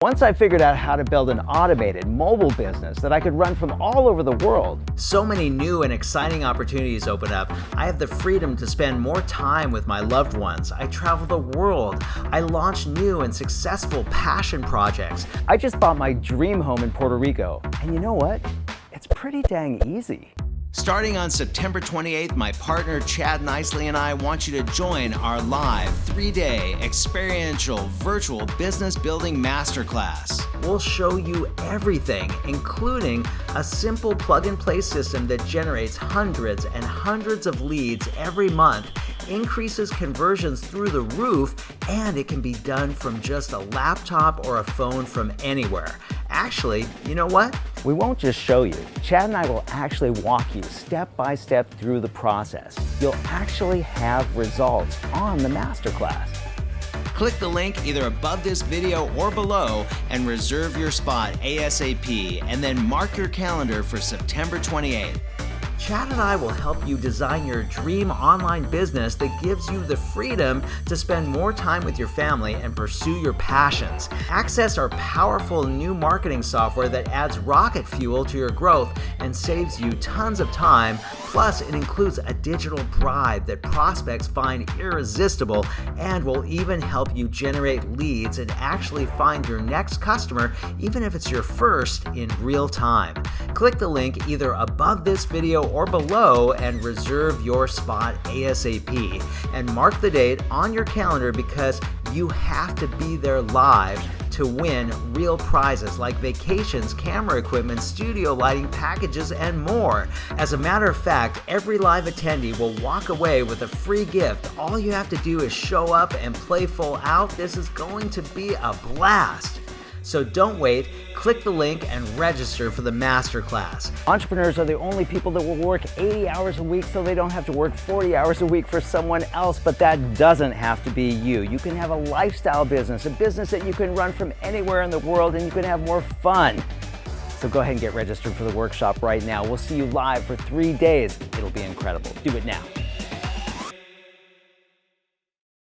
Once I figured out how to build an automated mobile business that I could run from all over the world, so many new and exciting opportunities open up. I have the freedom to spend more time with my loved ones. I travel the world. I launch new and successful passion projects. I just bought my dream home in Puerto Rico. And you know what? It's pretty dang easy. Starting on September 28th, my partner Chad Nicely and I want you to join our live 3-day experiential virtual business building masterclass. We'll show you everything, including a simple plug-and-play system that generates hundreds and hundreds of leads every month, increases conversions through the roof, and it can be done from just a laptop or a phone from anywhere. Actually, you know what? We won't just show you. Chad and I will actually walk you step by step through the process. You'll actually have results on the masterclass. Click the link either above this video or below and reserve your spot ASAP, and then mark your calendar for September 28th. Chad and I will help you design your dream online business that gives you the freedom to spend more time with your family and pursue your passions. Access our powerful new marketing software that adds rocket fuel to your growth and saves you tons of time. Plus, it includes a digital bribe that prospects find irresistible and will even help you generate leads and actually find your next customer, even if it's your first, in real time. Click the link either above this video or below and reserve your spot ASAP. And mark the date on your calendar because you have to be there live to win real prizes like vacations, camera equipment, studio lighting packages, and more. As a matter of fact, every live attendee will walk away with a free gift. All you have to do is show up and play full out. This is going to be a blast. So don't wait, click the link and register for the masterclass. Entrepreneurs are the only people that will work 80 hours a week so they don't have to work 40 hours a week for someone else, but that doesn't have to be you. You can have a lifestyle business, a business that you can run from anywhere in the world, and you can have more fun. So go ahead and get registered for the workshop right now. We'll see you live for 3 days. It'll be incredible. Do it now.